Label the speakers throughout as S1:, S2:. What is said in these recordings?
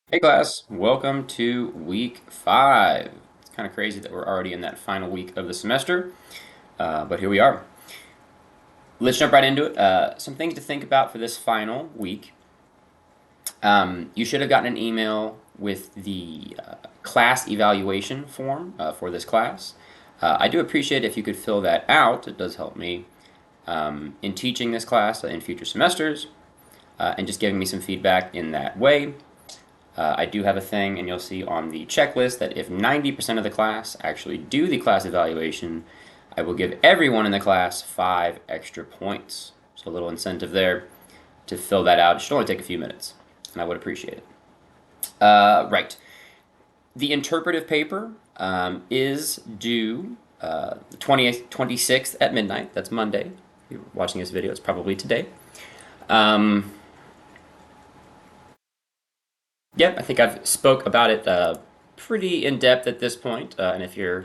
S1: Hey class, welcome to week 5. It's kind of crazy that we're already in that final week of the semester, but here we are. Let's jump right into it. Some things to think about for this final week. You should have gotten an email with the class evaluation form for this class. I do appreciate if you could fill that out. It does help me in teaching this class in future semesters and just giving me some feedback in that way. I do have a thing, and you'll see on the checklist that if 90% of the class actually do the class evaluation, I will give everyone in the class 5 extra points. So a little incentive there to fill that out. It should only take a few minutes, and I would appreciate it. Right. The interpretive paper is due the 20th, 26th at midnight. That's Monday. If you're watching this video, it's probably today. Yep, I think I've spoke about it pretty in depth at this point, and if you're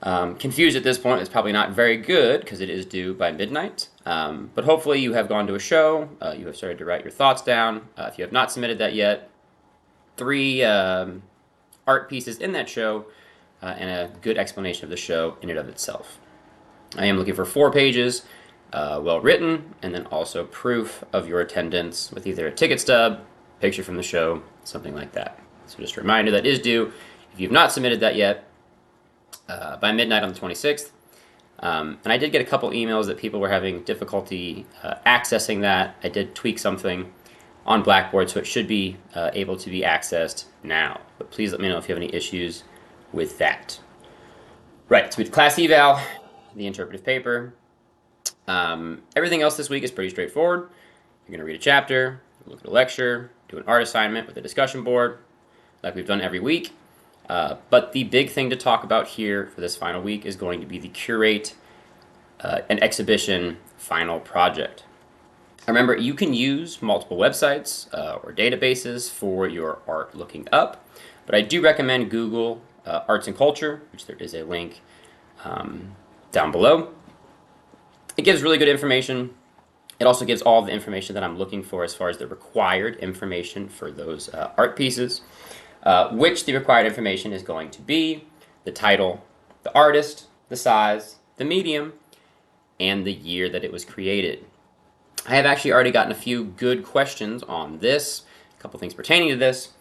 S1: confused at this point, it's probably not very good because it is due by midnight. But hopefully you have gone to a show, you have started to write your thoughts down. If you have not submitted that yet, 3 art pieces in that show and a good explanation of the show in and of itself. I am looking for 4 pages, well written, and then also proof of your attendance with either a ticket stub, picture from the show, something like that. So just a reminder that is due. If you've not submitted that yet, by midnight on the 26th. And I did get a couple emails that people were having difficulty accessing that. I did tweak something on Blackboard, so it should be able to be accessed now. But please let me know if you have any issues with that. Right, so we have class eval, the interpretive paper. Everything else this week is pretty straightforward. You're going to read a chapter, look at a lecture, do an art assignment with a discussion board, like we've done every week. But the big thing to talk about here for this final week is going to be the curate an exhibition final project. Remember, you can use multiple websites or databases for your art looking up, but I do recommend Google Arts and Culture, which there is a link down below. It gives really good information. It also gives all the information that I'm looking for as far as the required information for those art pieces, which the required information is going to be the title, the artist, the size, the medium, and the year that it was created. I have actually already gotten a few good questions on this, a couple things pertaining to this.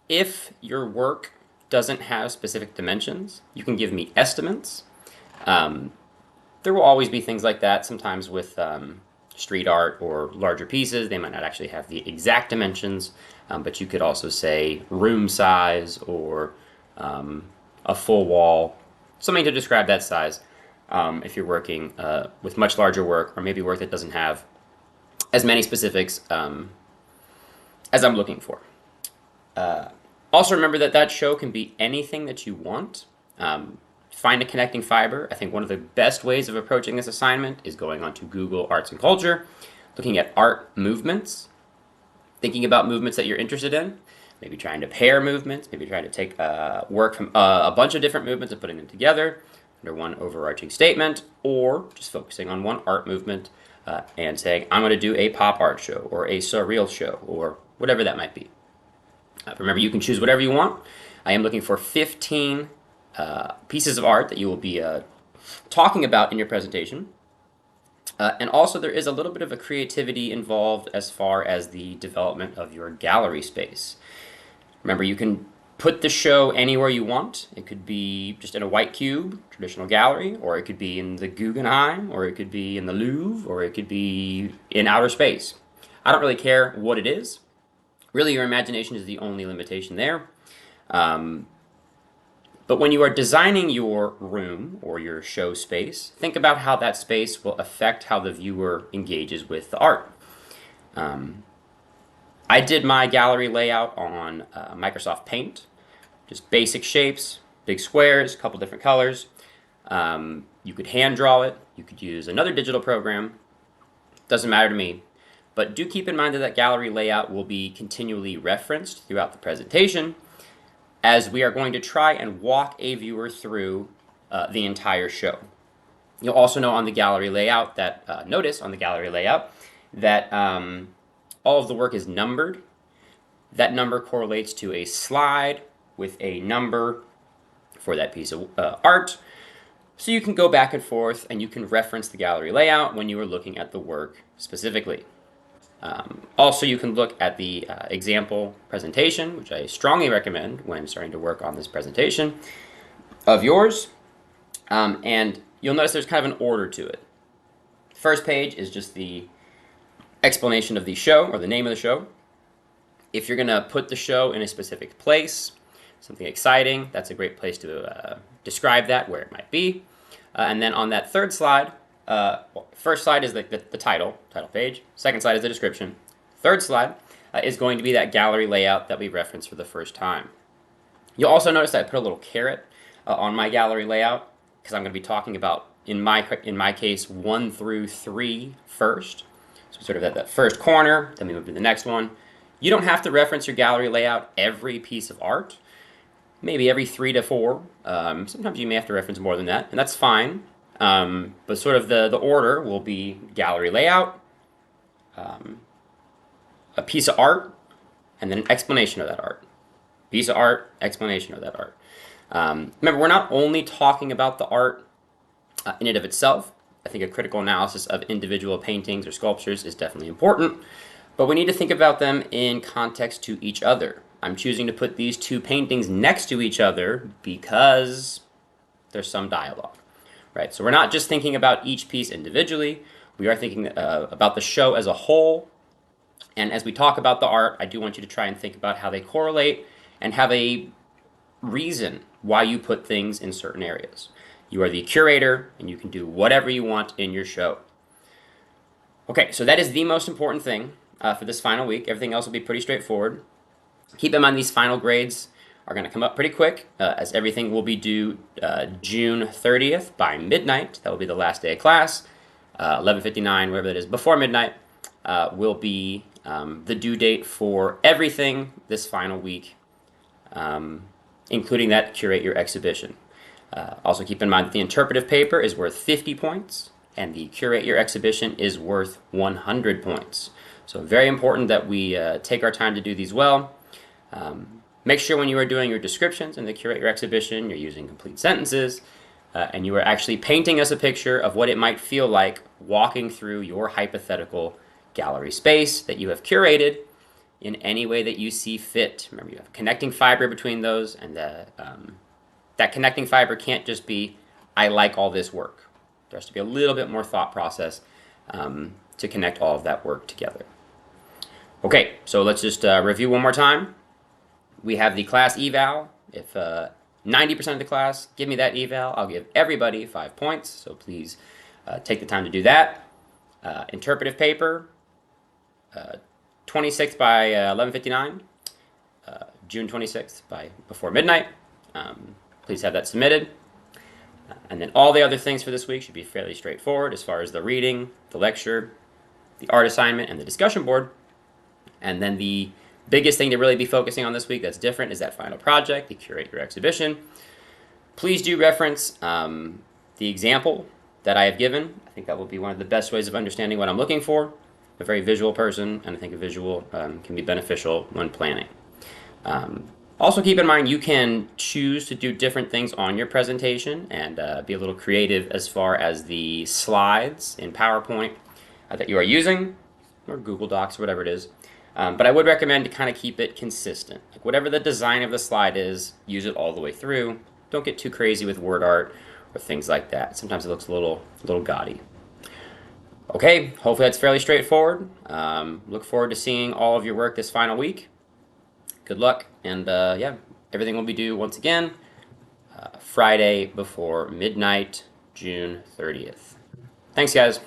S1: If your work doesn't have specific dimensions, you can give me estimates. There will always be things like that. Sometimes with street art or larger pieces, they might not actually have the exact dimensions, but you could also say room size or a full wall, something to describe that size if you're working with much larger work or maybe work that doesn't have as many specifics as I'm looking for. Also remember that that show can be anything that you want. Find a connecting fiber. I think one of the best ways of approaching this assignment is going onto Google Arts and Culture, looking at art movements, thinking about movements that you're interested in, maybe trying to pair movements, maybe trying to take work from a bunch of different movements and putting them together under one overarching statement, or just focusing on one art movement and saying, I'm going to do a pop art show or a surreal show or whatever that might be. Remember, you can choose whatever you want. I am looking for 15 pieces of art that you will be talking about in your presentation. And also there is a little bit of a creativity involved as far as the development of your gallery space. Remember, you can put the show anywhere you want. It could be just in a white cube, traditional gallery, or it could be in the Guggenheim, or it could be in the Louvre, or it could be in outer space. I don't really care what it is. Really, your imagination is the only limitation there. But when you are designing your room or your show space, think about how that space will affect how the viewer engages with the art. I did my gallery layout on Microsoft Paint, just basic shapes, big squares, a couple different colors. You could hand draw it. You could use another digital program. Doesn't matter to me. But do keep in mind that that gallery layout will be continually referenced throughout the presentation, as we are going to try and walk a viewer through the entire show. You'll also know on the gallery layout that, notice on the gallery layout that all of the work is numbered. That number correlates to a slide with a number for that piece of art. So you can go back and forth and you can reference the gallery layout when you are looking at the work specifically. Also, you can look at the example presentation, which I strongly recommend when starting to work on this presentation of yours. And you'll notice there's kind of an order to it. First page is just the explanation of the show or the name of the show. If you're going to put the show in a specific place, something exciting, that's a great place to describe that, where it might be. And then on that third slide, first slide is the title page. Second slide is the description. Third slide is going to be that gallery layout that we referenced for the first time. You'll also notice that I put a little caret on my gallery layout because I'm going to be talking about, in my case, 1 through 3 first. So sort of at that first corner, then we move to the next one. You don't have to reference your gallery layout every piece of art. Maybe every 3 to 4. Sometimes you may have to reference more than that, and that's fine. But sort of the order will be gallery layout, a piece of art, and then an explanation of that art. Piece of art, explanation of that art. Remember, we're not only talking about the art in and of itself. I think a critical analysis of individual paintings or sculptures is definitely important, but we need to think about them in context to each other. I'm choosing to put these two paintings next to each other because there's some dialogue, right? So we're not just thinking about each piece individually. We are thinking about the show as a whole. And as we talk about the art, I do want you to try and think about how they correlate and have a reason why you put things in certain areas. You are the curator, and you can do whatever you want in your show. Okay, so that is the most important thing for this final week. Everything else will be pretty straightforward. Keep in mind these final grades are going to come up pretty quick, as everything will be due June 30th by midnight. That will be the last day of class. 11:59, whatever that is, before midnight, will be the due date for everything this final week, including that curate your exhibition. Also keep in mind that the interpretive paper is worth 50 points and the curate your exhibition is worth 100 points. So very important that we take our time to do these well. Make sure when you are doing your descriptions in the curate your exhibition, you're using complete sentences and you are actually painting us a picture of what it might feel like walking through your hypothetical gallery space that you have curated in any way that you see fit. Remember, you have a connecting fiber between those, and that connecting fiber can't just be, I like all this work. There has to be a little bit more thought process to connect all of that work together. Okay, so let's just review one more time. We have the class eval. If 90% of the class give me that eval, I'll give everybody 5 points. So please take the time to do that. Interpretive paper, 26th by 11:59, June 26th by before midnight. Please have that submitted. And then all the other things for this week should be fairly straightforward as far as the reading, the lecture, the art assignment, and the discussion board. And then the biggest thing to really be focusing on this week that's different is that final project, the curate your exhibition. Please do reference the example that I have given. I think that will be one of the best ways of understanding what I'm looking for. I'm a very visual person, and I think a visual can be beneficial when planning. Also keep in mind you can choose to do different things on your presentation and be a little creative as far as the slides in PowerPoint that you are using, or Google Docs, or whatever it is. But I would recommend to kind of keep it consistent. Like whatever the design of the slide is, use it all the way through. Don't get too crazy with word art or things like that. Sometimes it looks a little gaudy. Okay, hopefully that's fairly straightforward. Look forward to seeing all of your work this final week. Good luck, and yeah, everything will be due once again Friday before midnight, June 30th. Thanks, guys.